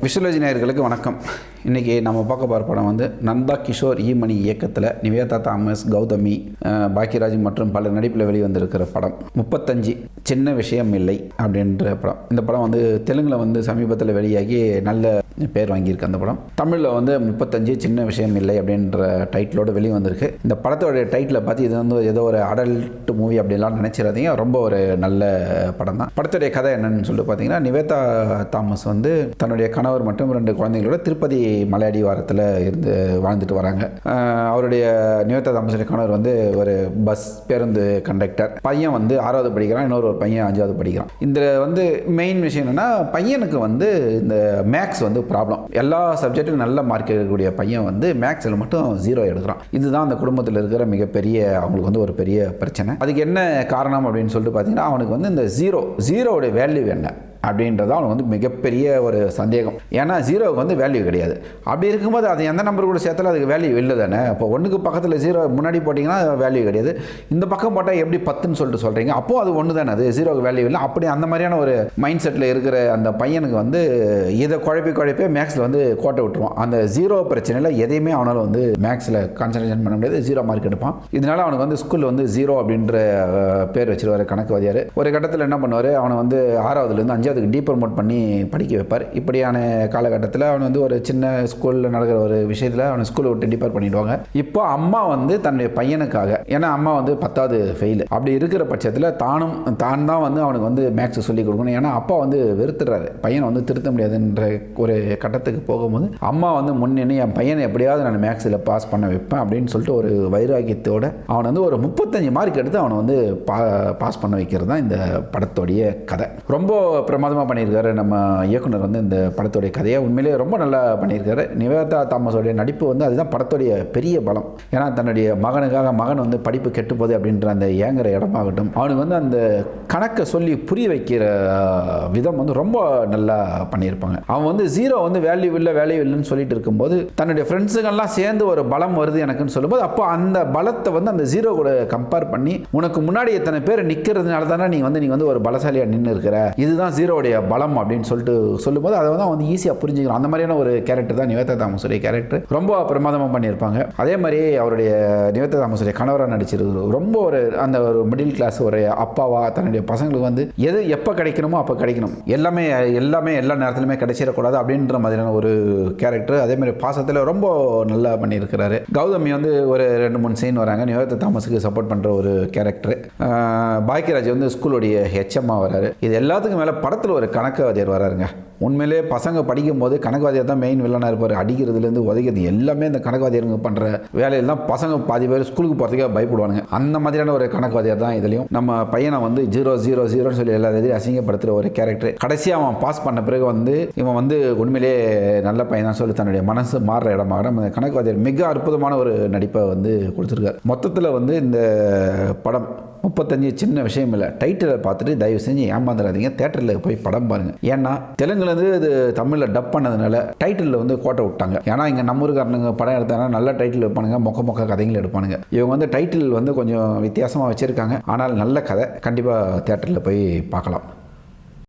விஷுவலஜி நேயர்களுக்கு வணக்கம். இன்றைக்கி நம்ம பார்க்க போகிற படம் வந்து நந்தா கிஷோர் ஈமணி இயக்கத்தில் நிவேதா தாமஸ், கௌதமி, பாக்கியராஜ் மற்றும் பலர் நடிப்பில் வெளிவந்திருக்கிற படம் 35 சின்ன விஷயம் இல்லை அப்படின்ற படம். இந்த படம் வந்து தெலுங்கில் வந்து சமீபத்தில் வெளியாகி நல்ல பேர் வாங்கியிருக்கு. அந்த படம் தமிழில் வந்து 35 சின்ன விஷயம் இல்லை அப்படின்ற டைட்டிலோடு வெளியே வந்திருக்கு. இந்த படத்தோடைய டைட்டிலை பார்த்து இது வந்து ஏதோ ஒரு அடல்ட் மூவி அப்படின்லாம் நினச்சிடாதீங்க. ரொம்ப ஒரு நல்ல படம் தான். படத்துடைய கதை என்னன்னு சொல்லிட்டு பார்த்தீங்கன்னா, நிவேதா தாமஸ் வந்து தன்னுடைய கணவர் மற்றும் 2 குழந்தைகளோட திருப்பதி மலையடி வாரத்தில் இருந்து வாழ்ந்துட்டு வராங்க. அவருடைய நிவேதா தாமஸுடைய கணவர் வந்து ஒரு பஸ் பேருந்து கண்டக்டர். பையன் வந்து 6வது படிக்கிறான், இன்னொரு பையன் 5வது படிக்கிறான். இந்த வந்து மெயின் விஷயம் என்னன்னா, பையனுக்கு வந்து இந்த மேக்ஸ் வந்து ப்ராப்ளம். எல்லா சப்ஜெக்டும் நல்ல மார்க் எடுக்கக்கூடிய பையன் வந்து மேக்ஸில் மட்டும் 0 எடுக்கிறான். இதுதான் அந்த குடும்பத்தில் இருக்கிற மிகப்பெரிய அவங்களுக்கு வந்து ஒரு பெரிய பிரச்சனை. அதுக்கு என்ன காரணம் அப்படின்னு சொல்லிட்டு பார்த்தீங்கன்னா, அவனுக்கு வந்து இந்த ஜீரோவுடைய வேல்யூ என்ன அப்படின்றது அவனுக்கு வந்து மிகப்பெரிய ஒரு சந்தேகம். ஏன்னா 0க்கு வந்து வேல்யூ கிடையாது. அப்படி இருக்கும்போது அது எந்த நம்பர் கூட சேர்த்தாலும் அதுக்கு வேல்யூ இல்லை தானே. இப்போ 1க்கு பக்கத்தில் 0 முன்னாடி போட்டிங்கன்னா வேல்யூ கிடையாது. இந்த பக்கம் போட்டால் எப்படி 10ன்னு சொல்லிட்டு சொல்கிறீங்க? அப்போது அது ஒன்று தானே, அது 0க்கு வேல்யூ இல்லை. அப்படி அந்த மாதிரியான ஒரு மைண்ட் செட்டில் இருக்கிற அந்த பையனுக்கு வந்து இதை குழப்பி மேக்ஸில் வந்து கோட்டை விட்டுருவான். அந்த 0 பிரச்சனையில் எதையுமே அவனால் வந்து மேக்ஸில் கான்சன்ட்ரேஷன் பண்ண முடியாது. 0 மார்க் எடுப்பான். இதனால் அவனுக்கு வந்து ஸ்கூலில் வந்து 0 அப்படின்ற பேர் வச்சிருவார் கணக்கு வாத்தியார். ஒரு கட்டத்தில் என்ன பண்ணுவார், அவனை வந்து 6வதுலேருந்து 5வது டீப்ரமோட் பண்ணி படிக்க வைப்பார். இப்படியான காலகட்டத்தில் அவன் வந்து ஒரு சின்ன ஸ்கூலில் நடக்கிற ஒரு விஷயத்தில் அவனை ஸ்கூலை விட்டு டிப்பர் பண்ணிடுவாங்க. இப்போ அம்மா வந்து தன்னுடைய பையனுக்காக, ஏன்னா அம்மா வந்து 10வது ஃபெயில், அப்படி இருக்கிற பட்சத்தில் தான் தான் வந்து அவனுக்கு வந்து மேக்ஸ் சொல்லிக் கொடுக்கணும். ஏன்னா அப்பா வந்து வெறுத்துறாரு, பையனை வந்து திருத்த முடியாதுன்ற ஒரு கட்டத்துக்கு போகும்போது அம்மா வந்து முன்னணி என் பையனை எப்படியாவது நான் மேக்ஸில் பாஸ் பண்ண வைப்பேன் அப்படின்னு சொல்லிட்டு ஒரு வைராக்கியத்தோடு அவனை வந்து ஒரு 35 மார்க் எடுத்து அவனை வந்து பாஸ் பண்ண வைக்கிறது தான் இந்த படத்தோடைய கதை. ரொம்ப பிரமாதமாக பண்ணியிருக்காரு நம்ம இயக்குனர் வந்து இந்த படத்துடைய கதையை. உண்மையிலேயே ரொம்ப நல்லா பண்ணியிருக்காரு. நிவேதா தாமஸோடைய நடிப்பு வந்து அதுதான் படத்துடைய பெரிய பலம். ஏன்னா தன்னுடைய மகன் வந்து படிப்பு கெட்டு போகுது அப்படின்ற அந்த ஏங்குற இடமாகட்டும், அவனுக்கு வந்து அந்த கணக்கை சொல்லி புரிய வைக்கிற விதம் வந்து ரொம்ப நல்லா பண்ணியிருப்பாங்க. அவன் வந்து 0 வந்து வேல்யூ இல்லைன்னு சொல்லிட்டு இருக்கும்போது தன்னுடைய ஃப்ரெண்ட்ஸுங்கெல்லாம் சேர்ந்து ஒரு பலம் வருது எனக்குன்னு சொல்லும்போது, அப்போ அந்த பலத்தை வந்து அந்த 0 கூட கம்பேர் பண்ணி, உனக்கு முன்னாடி எத்தனை பேர் நிற்கிறதுனால தானே நீ வந்து ஒரு பலசாலியாக நின்று இருக்கிற, இதுதான் 0டைய பலம் அப்படின்னு சொல்லும்போது அதை வந்து அவன் ஈஸியாக புரிஞ்சுக்கலாம். அந்த மாதிரியான ஒரு கேரக்டர் தான் நிவேதா தாமஸுடைய கேரக்டர். ரொம்ப பிரமாதமாக பண்ணியிருப்பாங்க. அதே மாதிரி அவருடைய நிவேதா தாமஸுடைய கணவராக நடிச்சிருக்கு. ரொம்ப ஒரு அந்த ஒரு மிடில் கிளாஸ் ஒரு அப்பாவா தன்னுடைய பசங்களுக்கு வந்து எது எப்போ கிடைக்கணுமோ அப்போ கிடைக்கணும், எல்லாமே எல்லா நேரத்திலுமே கிடைச்சிடக்கூடாது அப்படின்ற மாதிரியான ஒரு கேரக்டர். அதே மாதிரி பாசத்தில் ரொம்ப நல்லா பண்ணியிருக்கிறாரு. கௌதமி வந்து ஒரு 2-3 சீன் வராங்க, நிவேதா தாமஸுக்கு சப்போர்ட் பண்ணுற ஒரு கேரக்டர். பாக்கியராஜ் வந்து ஸ்கூலுடைய ஹெச்எம்மாக வராரு. இது எல்லாத்துக்கும் மேலே படத்தில் ஒரு கணக்குவாதியார் வராருங்க. உண்மையிலே பசங்க படிக்கும் போது கணக்குவாதியார் தான் மெயின் வில்லனாக இருப்பார். அடிக்கிறதுலேருந்து உதைக்கிறது எல்லாமே இந்த கணக்குவாதியாருங்க பண்ணுற வேலையில் தான் பசங்க பாதி பேர் ஸ்கூலுக்கு போகிறதுக்காக பயப்படுவானுங்க. அந்த மாதிரியான ஒரு கணக்குவாதியார் தான் இதுலையும். நம்ம பையனை வந்து 0 சொல்லி எல்லாத்தையும் அசிங்கப்படுத்துகிற ஒரு கேரக்டர். கடைசியாக அவன் பாஸ் பண்ண பிறகு வந்து இவன் வந்து உண்மையிலே நல்ல பையன் தான் சொல்லி தன்னுடைய மனசு மாறுற இடமாக நம்ம கணக்குவாதியார் மிக அற்புதமான ஒரு நடிப்பை வந்து கொடுத்துருக்காரு. மொத்தத்தில் வந்து இந்த படம் 35 சின்ன விஷயம் இல்லை. டைட்டிலை பார்த்துட்டு தயவு செஞ்சு ஏமாந்துடாதீங்க, தேட்டரில் போய் படம் பாருங்கள். ஏன்னா தெலுங்குலேருந்து இது தமிழில் டப் பண்ணதுனால டைட்டிலில் வந்து கோட்டை விட்டாங்க. ஏன்னா இங்கே நம்ம ஊருக்காரனுங்க படம் எடுத்தாங்கன்னா நல்ல டைட்டில் எடுப்பானுங்க, மொக்க கதைகள் எடுப்பானுங்க. இவங்க வந்து டைட்டில் வந்து கொஞ்சம் வித்தியாசமாக வச்சுருக்காங்க. ஆனால் நல்ல கதை, கண்டிப்பாக தேட்டரில் போய் பார்க்கலாம்.